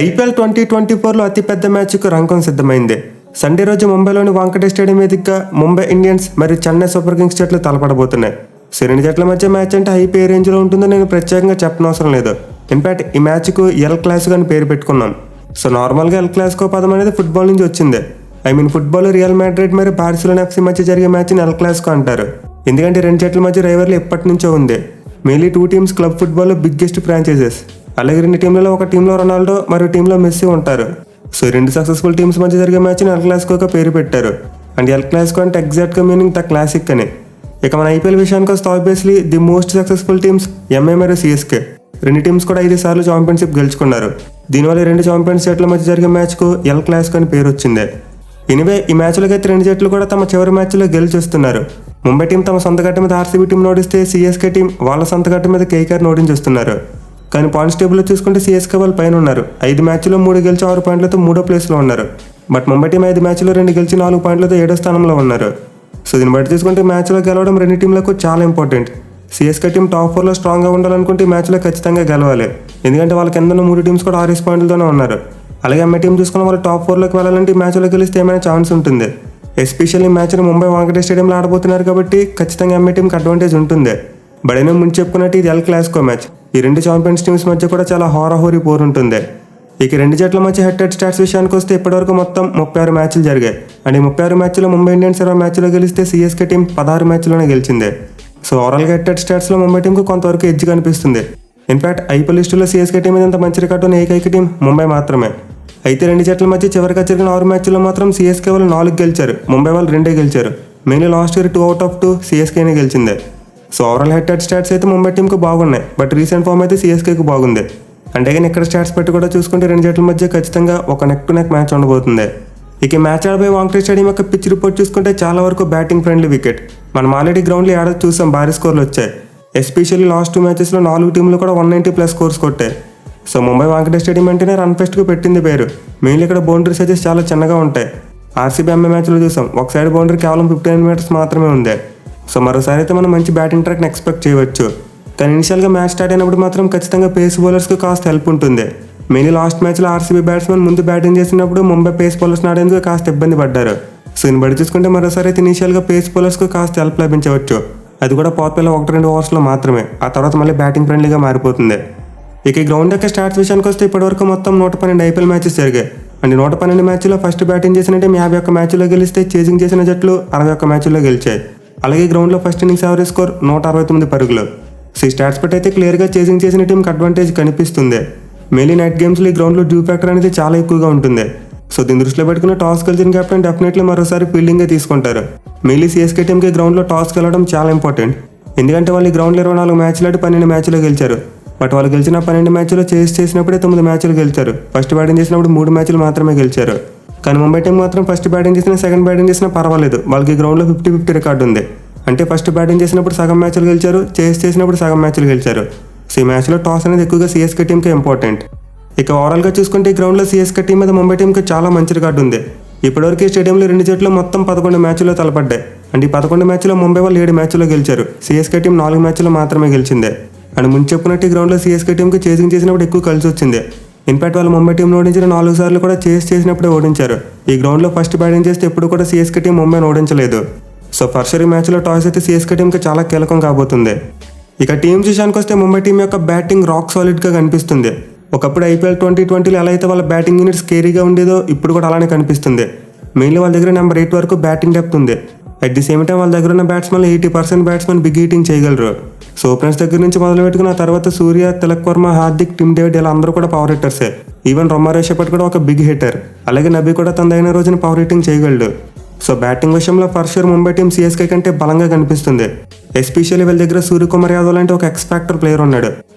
IPL 2024లో అతిపెద్ద మ్యాచ్కు రంగం సిద్ధమైంది. సండే రోజు ముంబైలోని వాంకటే స్టేడియం వేదికగా ముంబై ఇండియన్స్ మరియు చెన్నై సూపర్ కింగ్స్ జట్లు తలపడబోతున్నాయి. సో రెండు జట్ల మధ్య మ్యాచ్ అంటే హై రేంజ్లో ఉంటుందో నేను ప్రత్యేకంగా చెప్పనవసరం లేదు. ఇన్ఫాక్ట్ ఈ మ్యాచ్కు ఎల్ క్లాసికో అని పేరు పెట్టుకున్నాం. సో నార్మల్గా ఎల్ క్లాసికో పదం అనేది ఫుట్బాల్ నుంచి వచ్చింది. ఫుట్బాల్ రియల్ మాడ్రిడ్ మరియు బార్సిలోనా ఎఫ్సీ మధ్య జరిగే మ్యాచ్ని ఎల్ క్లాసికో అంటారు. ఎందుకంటే రెండు జట్ల మధ్య రైవల్రీ ఎప్పటి నుంచో ఉంది. మెయిన్లీ టూ టీమ్స్ క్లబ్ ఫుట్బాల్లో బిగ్గెస్ట్ ఫ్రాంచైజెస్. అలాగే రెండు టీంలలో ఒక టీంలో రొనాల్డో మరియు టీంలో మెస్సీ ఉంటారు. సో ఈ రెండు సక్సెస్ఫుల్ టీమ్స్ మధ్య జరిగే మ్యాచ్ని ఎల్ క్లాసికోగా పేరు పెట్టారు. అండ్ ఎల్ క్లాసికో అంటే ఎగ్జాక్ట్గా మీనింగ్ ద క్లాసిక్ అని. ఇక మన ఐపీఎల్ విషయానికి వస్తే obviously the most successful teams MI మరియు సిఎస్కే. రెండు టీమ్స్ కూడా 5 సార్లు ఛాంపియన్షిప్ గెలుచుకున్నారు. దీనివల్ల రెండు ఛాంపియన్స్ జట్ల మధ్య జరిగే మ్యాచ్కు ఎల్ క్లాసికో అని పేరు వచ్చింది. ఎనివే ఈ మ్యాచ్లకి అయితే రెండు జట్లు కూడా తమ చివరి మ్యాచ్లో గెలిచేస్తున్నారు. ముంబై టీం తమ సొంత గట్ట మీద ఆర్సీబీ టీం ఓడిస్తే సిఎస్కే టీం వాళ్ళ సొంత గట్ట మీద కేకేఆర్ ఓడించేస్తున్నారు. కానీ పాయింట్స్ టేబుల్లో చూసుకుంటే సిఎస్కే వాళ్ళు పైన ఉన్నారు. 5 మ్యాచ్లో 3 గెలిచి 6 పాయింట్లతో 3వ ప్లేస్లో ఉన్నారు. బట్ ముంబై టీం 5 మ్యాచ్లో 2 గెలిచి 4 పాయింట్లతో 7వ స్థానంలో ఉన్నారు. సో దీన్ని బట్టి చూసుకుంటే మ్యాచ్లో గెలవడం రెండు టీంలకు చాలా ఇంపార్టెంట్. సిఎస్కే టీం టాప్ 4లో స్ట్రాంగ్గా ఉండాలనుకుంటే ఈ మ్యాచ్లో ఖచ్చితంగా గెలవాలి. ఎందుకంటే వాళ్ళ కింద 3 టీమ్స్ కూడా 6 పాయింట్లతోనే ఉన్నారు. అలాగే ఎంఐ టీం చూసుకున్న వాళ్ళు టాప్ 4లోకి వెళ్ళాలంటే ఈ మ్యాచ్లో గెలిస్తే ఏమైనా ఛాన్స్ ఉంటుంది. ఎస్పెషల్లీ ఈ మ్యాచ్ని ముంబై వాంకటే స్టేడియంలో ఆడబోతున్నారు కాబట్టి ఖచ్చితంగా ఎంఐ టీంకి అడ్వాంటేజ్ ఉంటుంది. బట్ అయినా ముందు చెప్పుకున్నట్టు ఇది ఎల్ క్లాసికో మ్యాచ్. ఈ రెండు ఛాంపియన్స్ టీమ్స్ మధ్య కూడా చాలా హోరాహోరీ పోరు ఉంటుంది. ఇక రెండు జట్ల మధ్య హెడ్ స్టాట్స్ విషయానికి వస్తే ఇప్పటివరకు మొత్తం 36 మ్యాచ్లు జరిగాయి. అండ్ ఈ 36 మ్యాచ్లో ముంబై ఇండియన్స్ 20 మ్యాచ్లో గెలిస్తే సిఎస్కే టీం 16 మ్యాచ్లోనే గెలిచింది. సో ఓవరాల్గా హెడ్ స్టాట్స్లో ముంబై టీంకు కొంతవరకు ఎడ్జ్ కనిపిస్తుంది. ఇన్ఫాక్ట్ ఐపీఎల్ లిస్టులో సిఎస్కే టీం మీద ఇంత మంచి రికార్డు ఉన్న ఏకైక టీం ముంబై మాత్రమే. అయితే రెండు జట్ల మధ్య చివరిగా జరిగిన 6 మ్యాచ్ల్లో మాత్రం సిఎస్కే వాళ్ళు 4 గెలిచారు, ముంబై వాళ్ళు 2 గెలిచారు. Mainly last year 2 out of 2 సిఎస్కేనే గెలిచింది. సో ఓవరాల్ హెడ్ స్టాట్స్ అయితే ముంబై టీంకు బాగున్నాయి. బట్ రీసెంట్ ఫామ్ అయితే సిఎస్కేకు బాగుంది. అంటే కానీ ఇక్కడ స్టాట్స్ పెట్టి కూడా చూసుకుంటే రెండు జట్ల మధ్య ఖచ్చితంగా ఒక నెక్ టు నెక్ మ్యాచ్ ఉండబోతుంది. ఇక మ్యాచ్ ఆడబోయే వాంకటే స్టేడియం యొక్క పిచ్ రిపోర్ట్ చూసుకుంటే చాలా వరకు బ్యాటింగ్ ఫ్రెండ్లీ వికెట్. మనం ఆల్రెడీ గ్రౌండ్లో ఆడ చూసాం, భారీ స్కోర్లు వచ్చాయి. ఎస్పెషల్లీ లాస్ట్ 2 మ్యాచెస్లో 4 టీంలు కూడా 190+ స్కోర్స్ కొట్టాయి. సో ముంబై వాంకటే స్టేడియం అంటేనే రన్ ఫెస్ట్కు పెట్టింది పేరు. మెయిన్లీ ఇక్కడ బౌండరీస్ అయితే చాలా చిన్నగా ఉంటాయి. ఆర్సీబీ ఎంఐ మ్యాచ్లో చూసాం, ఒక సైడ్ బౌండరీ కేవలం 59 మీటర్స్ మాత్రమే ఉంది. సో మరోసారి అయితే మనం మంచి బ్యాటింగ్ ట్రాక్ని ఎక్స్పెక్ట్ చేయవచ్చు. కానీ ఇనిషియల్గా మ్యాచ్ స్టార్ట్ అయినప్పుడు మాత్రం ఖచ్చితంగా పేస్ బౌలర్స్కి కాస్త హెల్ప్ ఉంటుంది. మెయిన్లీ లాస్ట్ మ్యాచ్లో ఆర్సీబీ బ్యాట్స్మెన్ ముందు బ్యాటింగ్ చేసినప్పుడు ముంబై పేస్ బౌలర్స్ ఆడేందుకు కాస్త ఇబ్బంది పడ్డారు. సో దీన్ని బట్టి చూసుకుంటే మరోసారి అయితే ఇనిషియల్గా పేస్ బౌలర్స్కి కాస్త హెల్ప్ లభించవచ్చు. అది కూడా పాపులర్ 1-2 ఓవర్స్లో మాత్రమే. ఆ తర్వాత మళ్ళీ బ్యాటింగ్ ఫ్రెండ్లీగా మారిపోతుంది. ఇక ఈ గ్రౌండ్ యొక్క స్టార్ట్స్ విషయానికి వస్తే ఇప్పటివరకు మొత్తం 112 ఐపీఎల్ మ్యాచెస్ జరిగాయి. అండ్ 112 మ్యాచ్లో ఫస్ట్ బ్యాటింగ్ చేసిన టీం 51 మ్యాచ్లో గెలిస్తే చేజింగ్ చేసిన జట్లు 61 మ్యాచ్లో గెలిచాయి. అలాగే గ్రౌండ్లో ఫస్ట్ ఇన్నింగ్స్ యావరేజ్ స్కోర్ 169 పరుగులు. సో ఈ స్టాట్స్ బట్టి అయితే క్లియర్గా చేజింగ్ చేసిన టీంకి అడ్వాంటేజ్ కనిపిస్తుంది. మెయిన్లీ నైట్ గేమ్స్లో ఈ గ్రౌండ్లో డ్యూ ఫ్యాక్టర్ అనేది చాలా ఎక్కువగా ఉంటుంది. సో దీన్ని దృష్టిలో పెట్టుకుని టాస్ గెలిచిన కెప్టెన్ డెఫినెట్లీ మరోసారి ఫీల్డింగే తీసుకుంటారు. మెయిన్లీ సిఎస్కే టీంకి గ్రౌండ్లో టాస్ గెలవడం చాలా ఇంపార్టెంట్. ఎందుకంటే వాళ్ళు ఈ గ్రౌండ్లో 24 మ్యాచ్లు ఆడి 12 మ్యాచ్లో గెలిచారు. బట్ వాళ్ళు గెలిచిన 12 మ్యాచ్లో చేసినప్పుడే 9 మ్యాచ్లు గెలిచారు. ఫస్ట్ బ్యాటింగ్ చేసినప్పుడు 3 మ్యాచ్లు మాత్రమే గెలిచారు. కానీ ముంబై టీం మాత్రం ఫస్ట్ బ్యాటింగ్ చేసినా సెకండ్ బ్యాటింగ్ చేసినా పర్వాలేదు, వాళ్ళకి గ్రౌండ్లో 50-50 రికార్డు ఉంది. అంటే ఫస్ట్ బ్యాటింగ్ చేసినప్పుడు సగం మ్యాచ్లు గెలిచారు, చేసినప్పుడు సగం మ్యాచ్లు గెలిచారు. సో ఈ మ్యాచ్లో టాస్ అనేది ఎక్కువగా సిఎస్కే టీంకే ఇంపార్టెంట్. ఇక ఓవరాల్గా చూసుకుంటే ఈ గ్రౌండ్లో సిఎస్కే టీం మీద ముంబై టీంకి చాలా మంచి రికార్డు ఉంది. ఇప్పటివరకు ఈ స్టేడియంలో రెండు జట్లు మొత్తం 11 మ్యాచ్ల్లో తలపడ్డాయి. అండ్ ఈ 11 మ్యాచ్లో ముంబై వాళ్ళు 7 మ్యాచ్లో గెలిచారు. సిఎస్కే టీం 4 మ్యాచ్లో మాత్రమే గెలిచిందే. అండ్ ముందు చెప్పుకున్నట్టు ఈ గ్రౌండ్లో సిఎస్కే టీంకి చేసింగ్ చేసినప్పుడు ఎక్కువ కలిసి వచ్చింది. ఇన్ఫాక్ట్ వాళ్ళు ముంబై టీంను ఓడించిన 4 సార్లు కూడా చేసినప్పుడే ఓడించారు. ఈ గ్రౌండ్లో ఫస్ట్ బ్యాటింగ్ చేస్తే ఎప్పుడు కూడా సిఎస్కే టీం ముంబైని ఓడించలేదు. సో ఫస్ట్ ఈ మ్యాచ్లో టాస్ అయితే సిఎస్కే టీంకి చాలా కీలకం కాబోతుంది. ఇక టీమ్స్ విషయానికి వస్తే ముంబై టీం యొక్క బ్యాటింగ్ రాక్ సాలిడ్గా కనిపిస్తుంది. ఒకప్పుడు ఐపీఎల్ 2020లో ఎలా అయితే వాళ్ళ బ్యాటింగ్ యూనిట్ స్కేరీగా ఉండేదో ఇప్పుడు కూడా అలానే కనిపిస్తుంది. మెయిన్లీ వాళ్ళ దగ్గర నెంబర్ 8 వరకు బ్యాటింగ్ డెప్త్ ఉంది. అట్ ది సేమ్ టైం వాళ్ళ దగ్గర ఉన్న బ్యాట్స్మెన్ 80% బ్యాట్స్మెన్ బిగ్ హీటింగ్ చేయగలరు. సో ఓపెనర్స్ దగ్గర నుంచి మొదలు పెట్టుకున్న తర్వాత సూర్య, తిలక్ వర్మ, హార్దిక్, టిమ్ డేవిడ్ ఇలా అందరూ కూడా పవర్ హిట్టర్సే. ఈవెన్ రొమారియో షెపర్డ్ కూడా ఒక బిగ్ హిట్టర్. అలాగే నబీ కూడా తనదైన రోజున పవర్ హిట్టింగ్ చేయగలడు. సో బ్యాటింగ్ విషయంలో for sure Mumbai team CSK కంటే బలంగా కనిపిస్తుంది. ఎస్పెషల్లీ వీళ్ళ దగ్గర సూర్యకుమార్ యాదవ్ లాంటి ఒక ఎక్స్‌ఫాక్టర్ ప్లేయర్ ఉన్నాడు.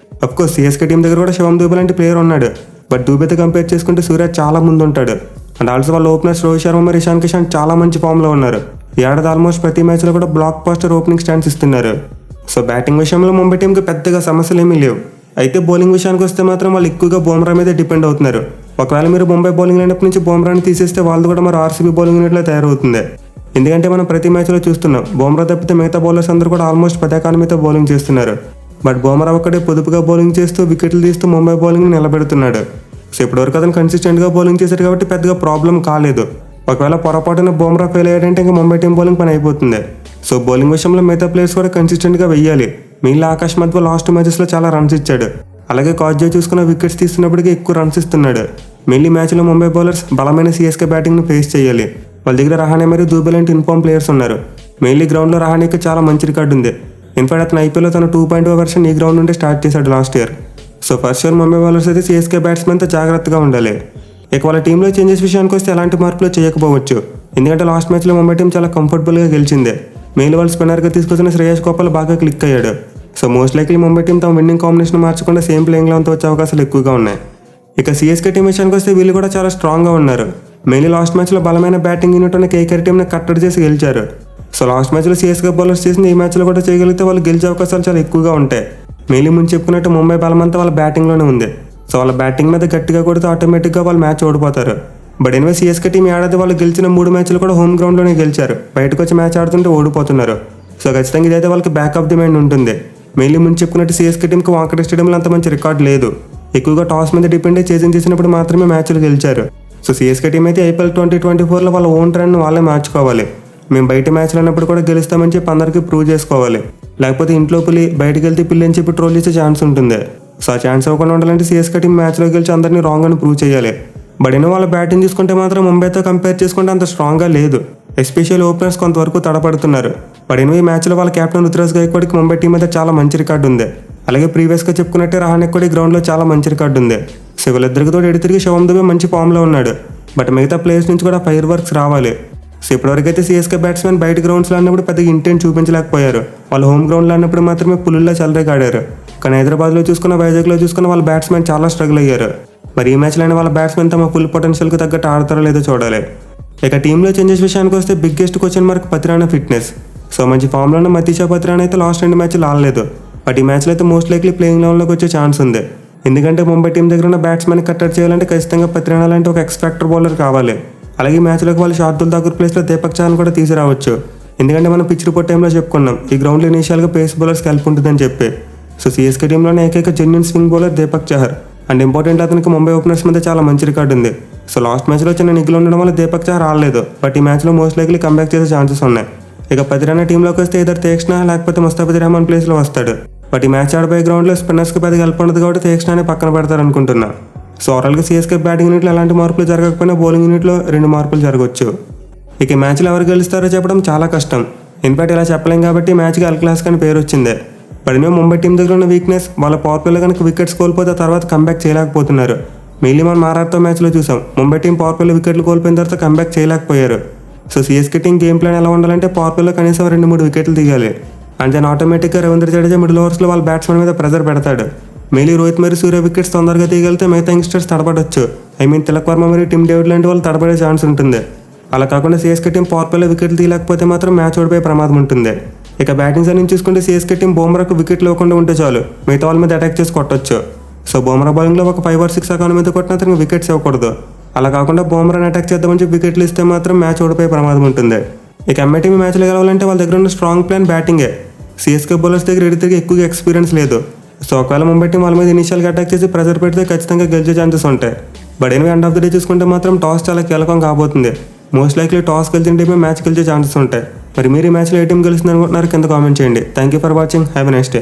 అఫ్కోర్స్ సిఎస్కే టీం దగ్గర కూడా శివం దూబే లాంటి ప్లేయర్ ఉన్నాడు. బట్ దూబేతో కంపేర్ చేసుకుంటే సూర్య చాలా ముందు ఉంటాడు. అండ్ ఆల్సో వాళ్ళ ఓపెనర్స్ రోహిత్ శర్మ మరియు ఇషాన్ కిషన్ చాలా మంచి ఫామ్లో ఉన్నారు. ఈ ఏడాది ఆల్మోస్ట్ ప్రతి మ్యాచ్లో కూడా బ్లాక్ బస్టర్ ఓపెనింగ్ స్టాండ్స్ ఇస్తున్నారు. సో బ్యాటింగ్ విషయంలో ముంబై టీంకి పెద్దగా సమస్యలు ఏమీ లేవు. అయితే బౌలింగ్ విషయానికి వస్తే మాత్రం వాళ్ళు ఎక్కువగా బుమ్రా మీదే డిపెండ్ అవుతున్నారు. ఒకవేళ మీరు ముంబై బౌలింగ్ లైనప్ నుంచి బుమ్రాని తీసేస్తే వాళ్ళు కూడా మరి ఆర్సీబీ బౌలింగ్ యూనిట్లో తయారవుతుంది. ఎందుకంటే మనం ప్రతి మ్యాచ్లో చూస్తున్నాం, బుమ్రా తప్పితే మిగతా బౌలర్స్ అందరూ కూడా ఆల్మోస్ట్ 10 ఎకానమీతో బౌలింగ్ చేస్తున్నారు. బట్ బుమ్రా ఒక్కడే పొదుపుగా బౌలింగ్ చేస్తూ వికెట్లు తీస్తూ ముంబై బౌలింగ్ని నిలబెడుతున్నాడు. సో ఇప్పటివరకు అతను కన్సిస్టెంట్గా బౌలింగ్ చేశారు కాబట్టి పెద్దగా ప్రాబ్లం కాలేదు. ఒకవేళ పొరపాటున బుమ్రా ఫెయిల్ అయ్యాడంటే ఇంకా ముంబై టీం బౌలింగ్ పని అయిపోతుంది. సో బౌలింగ్ విషయంలో మిగతా ప్లేయర్స్ కూడా కన్సిస్టెంట్గా వెయ్యాలి. మిగిలిన ఆకాష్ మధ్య లాస్ట్ మ్యాచెస్లో చాలా రన్స్ ఇచ్చాడు. అలాగే కాజ్జే చూసుకున్న వికెట్స్ తీస్తున్నప్పటికీ ఎక్కువ రన్స్ ఇస్తున్నాడు. మెయిన్లీ మ్యాచ్లో ముంబై బౌలర్స్ బలమైన సిఎస్కే బ్యాటింగ్ను ఫేస్ చేయాలి. వాళ్ళ దగ్గర రహానే మరియు దూబే లాంటి ఇన్ఫార్మ్ ప్లేయర్స్ ఉన్నారు. మెయిన్లీ గ్రౌండ్లో రహానేకి చాలా మంచి రికార్డు ఉంది. ఇన్ఫాక్ట్ అతను ఐపీఎల్లో తన 2.0 వెర్షన్ ఈ గ్రౌండ్ నుండి స్టార్ట్ చేశాడు last year. So first year Mumbai bowlers అయితే సిఎస్కే బ్యాట్స్మెన్తో జాగ్రత్తగా ఉండాలి. ఇక వాళ్ళ టీంలో చేంజెస్ విషయానికి వస్తే ఎలాంటి మార్పులు చేయకపోవచ్చు. ఎందుకంటే లాస్ట్ మ్యాచ్లో ముంబై టీం చాలా కంఫర్టబుల్గా గెలిచింది. మెయిన్ వాళ్ళు స్పిన్నర్గా తీసుకొచ్చిన శ్రేయస్ గోపాల్ బాగా క్లిక్ అయ్యాడు. So most likely Mumbai team తమ విన్నింగ్ కాంబినేషన్ మార్చకుండా సేమ్ ప్లేయింగ్ లెవెన్తో వచ్చే అవకాశాలు ఎక్కువగా ఉన్నాయి. ఇక సిఎస్కే టీం విషయానికి వస్తే వీళ్ళు కూడా చాలా స్ట్రాంగ్గా ఉన్నారు. మెయిన్లీ లాస్ట్ మ్యాచ్లో బలమైన బ్యాటింగ్ యూనిట్ ఉన్న కేకేఆర్ టీంని కట్టడి చేసి గెలిచారు. సో లాస్ట్ మ్యాచ్లో సిఎస్కే బౌలర్స్ చేసిన ఈ మ్యాచ్లో కూడా చేయగలిగితే వాళ్ళు గెలిచే అవకాశాలు చాలా ఎక్కువగా ఉంటాయి. మెయిన్లీ ముందు చెప్పుకున్నట్టు ముంబై బలమంతా వాళ్ళ బ్యాటింగ్లోనే ఉంది. సో వాళ్ళ బ్యాటింగ్ మీద గట్టిగా కొడితే ఆటోమేటిక్గా వాళ్ళు మ్యాచ్ ఓడిపోతారు. బట్ ఎనివే సిఎస్కే టీం ఏడాది వాళ్ళు గెలిచిన 3 మ్యాచ్లు కూడా హోమ్ గ్రౌండ్లోనే గెలిచారు. బయటకు వచ్చి మ్యాచ్ ఆడుతుంటే ఓడిపోతున్నారు. సో ఖచ్చితంగా ఇదైతే వాళ్ళకి బ్యాక్ ఆఫ్ ది మైండ్ ఉంటుంది. మెయిన్లీ ముందు చెప్పుకున్నట్టు సిఎస్కే టీంకి వాంకడే స్టేడియంలో అంత మంచి రికార్డ్ లేదు. ఎక్కువగా టాస్ మీద డిపెండ్ అయ్యి చేసింగ్ చేసినప్పుడు మాత్రమే మ్యాచ్లు గెలిచారు. సో సిఎస్కే టీం అయితే ఐపీఎల్ 2024లో వాళ్ళ ఓన్ ట్రెండ్ని వాళ్ళే మార్చుకోవాలి. మేము బయట మ్యాచ్లు అన్నప్పుడు కూడా గెలుస్తామని చెప్పి అందరికీ ప్రూవ్ చేసుకోవాలి. లేకపోతే ఇంట్లో పులి బయటకు వెళ్తే పిల్లి అని చెప్పి ట్రోల్ చేసే ఛాన్స్ ఉంటుంది. సో ఆ ఛాన్స్ అవ్వకుండా ఉండాలంటే సిఎస్కే టీం మ్యాచ్లో గెలిచి అందరినీ రాంగ్ అని ప్రూవ్ చేయాలి. బట్ అయినా వాళ్ళ బ్యాటింగ్ చూసుకుంటే మాత్రం ముంబైతో కంపేర్ చేసుకుంటే అంత స్ట్రాంగ్గా లేదు. ఎస్పెషల్ ఓపెనర్స్ కొంతవరకు తడపడుతున్నారు. బట్ అయినా ఈ మ్యాచ్లో వాళ్ళ కెప్టెన్ రుతురాజ్ గైక్వాడ్కి ముంబై టీం అయితే చాలా మంచి రికార్డు ఉంది. అలాగే ప్రీవియస్గా చెప్పుకున్నట్టే రహానెక్ కూడా ఈ గ్రౌండ్లో చాలా మంచి రికార్డు ఉంది. సో వీళ్ళిద్దరికి తోడు ఎడితిరిగి శివం దుబే మంచి ఫామ్లో ఉన్నాడు. బట్ మిగతా ప్లేయర్స్ నుంచి కూడా ఫైర్ వర్క్స్ రావాలి. సో ఇప్పటివరకు అయితే సిఎస్కే బ్యాట్స్మెన్ బయట గ్రౌండ్స్లో అన్నప్పుడు పెద్దగా ఇంటెంట్ చూపించలేకపోయారు. వాళ్ళు హోమ్ గ్రౌండ్లో అన్నప్పుడు మాత్రమే పులుల్లో చెలరేగాడారు. కానీ హైదరాబాద్లో చూసుకున్న, వైజాగ్లో చూసుకున్న వాళ్ళ బ్యాట్స్మెన్ చాలా స్ట్రగుల్ అయ్యారు. మరి ఈ మ్యాచ్లో అయినా వాళ్ళ బ్యాట్స్మెన్ తమ ఫుల్ పొటెన్షియల్కి తగ్గట్టు ఆడతారో లేదో చూడాలి. ఇక టీంలో చేంజెస్ విషయానికి వస్తే biggest question mark Pathirana fitness. So మంచి ఫామ్లో ఉన్న మతీషా పతిరానా అయితే లాస్ట్ 2 మ్యాచ్లు ఆడలేదు. బట్ ఈ మ్యాచ్లో అయితే మోస్ట్ లైక్లీ ప్లేయింగ్ లెవెల్లోకి వచ్చే ఛాన్స్ ఉంది. ఎందుకంటే ముంబై టీం దగ్గర ఉన్న బ్యాట్స్మెన్ కట్టడి చేయాలంటే ఖచ్చితంగా పతిరానా లాంటి ఒక ఎక్స్పెక్టర్ బౌలర్ కావాలి. అలాగే మ్యాచ్లోకి వాళ్ళు శార్దుల్ ఠాకూర్ ప్లేస్లో దీపక్ చహర్ కూడా తీసుకురావచ్చు. ఎందుకంటే మనం పిచ్ రిపోర్ట్ టైంలో చెప్పుకున్నాం ఈ గ్రౌండ్లో ఇనీషియల్గా పేస్ బౌలర్స్కి హెల్ప్ ఉంటుందని చెప్పి. సో సిఎస్కే టీంలోనే ఏకైక genuine swing bowler Deepak Chahar. And important అతనికి ముంబై ఓపెనర్స్ మీద చాలా మంచి రికార్డు ఉంది. సో లాస్ట్ మ్యాచ్లో చిన్న నిగ్గులు ఉండడం వల్ల దీపక్ చహర్ ఆడలేదు. బట్ ఈ మ్యాచ్లో మోస్ట్ లైక్లీ కంబ్యాక్ చేసే ఛాన్సెస్ ఉన్నాయి. ఇక పతిరానా టీంలోకి వస్తే ఇద్దరు తేక్షణ లేకపోతే ముస్తాఫిజ్ రెహమాన్ ప్లేస్లో వస్తాడు. బట్ ఈ మ్యాచ్ ఆడిపోయే గ్రౌండ్లో స్పిన్నర్స్కి పెద్దగా హెల్ప్ ఉండదు కాబట్టి తేక్షణనే పక్కన పెడతారు అనుకుంటున్నా. సో ఓవరాల్గా సిఎస్కే బ్యాటింగ్ యూనిట్లో ఎలాంటి మార్పులు జరగకపోయినా బౌలింగ్ యూనిట్లో 2 మార్పులు జరగవచ్చు. ఇక ఈ మ్యాచ్లో ఎవరు గెలుస్తారో చెప్పడం చాలా కష్టం. ఇన్ఫాక్ట్ ఇలా చెప్పలేం కాబట్టి మ్యాచ్కి ఎల్ క్లాసికో అని పేరు వచ్చింది. బట్ ఇన్వే ముంబై టీం దగ్గర ఉన్న వీక్నెస్ వాళ్ళ పవర్ ప్లేలో కనుక వికెట్స్ కోల్పోతే తర్వాత కంబ్యాక్ చేయలేకపోతున్నారు. మెయిన్లీ మనం ఆర్ఆర్తో మ్యాచ్లో చూసాం ముంబై టీం పవర్ ప్లేలో వికెట్లు కోల్పోయిన తర్వాత కంబ్యాక్ చేయలేకపోయారు. So CSK team game plan ఎలా ఉండాలంటే పవర్ ప్లేలో కనీసం 2-3 వికెట్లు తీయాలి. అండ్ దెన్ ఆటోమేటిక్గా రవీంద్ర జడేజా మిడిల్ ఓవర్స్లో వాళ్ళ బ్యాట్స్మెన్ మీద ప్రెజర్ పెడతాడు. మెయిన్లీ రోహిత్ మరియు సూర్య వికెట్స్ తొందరగా తీయగలిగితే మిగతా యంగ్స్టర్స్ తడబడొచ్చు. తిలక్ వర్మ మరియు టిమ్ డేవిడ్ లాంటి వాళ్ళు తడబడే ఛాన్స్ ఉంటుంది. అలా కాకుండా సిఎస్కే టీం పవర్ ప్లేలో వికెట్లు తీయలేకపోతే మాత్రం మ్యాచ్ ఓడిపోయే ప్రమాదం ఉంటుంది. ఇక బ్యాటింగ్ సైడ్ నుంచి చూసుకుంటే సిఎస్కే టీం బుమ్రాకు వికెట్లు ఇవ్వకుండా ఉంటే చాలు మిగతా వాళ్ళ మీద అటాక్ చేసి కొట్టొచ్చు. సో బుమ్రా బౌలింగ్లో ఒక 5 or 6 అకౌంట్ మీద కొట్టిన అతనికి వికెట్స్ ఇవ్వకూడదు. అలా కాకుండా బుమ్రాని అటాక్ చేద్దామని చెప్పి వికెట్లు ఇస్తే మాత్రం మ్యాచ్ ఓడిపోయే ప్రమాదం ఉంటుంది. ఇక ఎంఐ టీం మ్యాచ్లో గెలవాలంటే వాళ్ళ దగ్గర ఉన్న స్ట్రాంగ్ ప్లాన్ బ్యాటింగే. సిఎస్కే బౌలర్స్ దగ్గర ఎడితిరిగి ఎక్కువగా ఎక్స్పీరియన్స్ లేదు. సో ఒకవేళ ముంబై టీం వాళ్ళ మీద ఇనిషియల్గా అటాక్ చేసి ప్రెజర్ పెడితే ఖచ్చితంగా గెలిచే ఛాన్సెస్ ఉంటాయి. But anyway end of the day చూసుకుంటే మాత్రం టాస్ చాలా కీలకం కాబోతుంది. మోస్ట్ లైక్లీ టాస్ గెలిచిన టీమే మ్యాచ్ గెలిచే ఛాన్సెస్ ఉంటాయి. మరి మీరు ఈ మ్యాచ్లో ఏ టీం గెలుస్తుంది అనుకుంటున్నారు కింద కామెంట్ చేయండి. Thank you for watching. Have a nice day.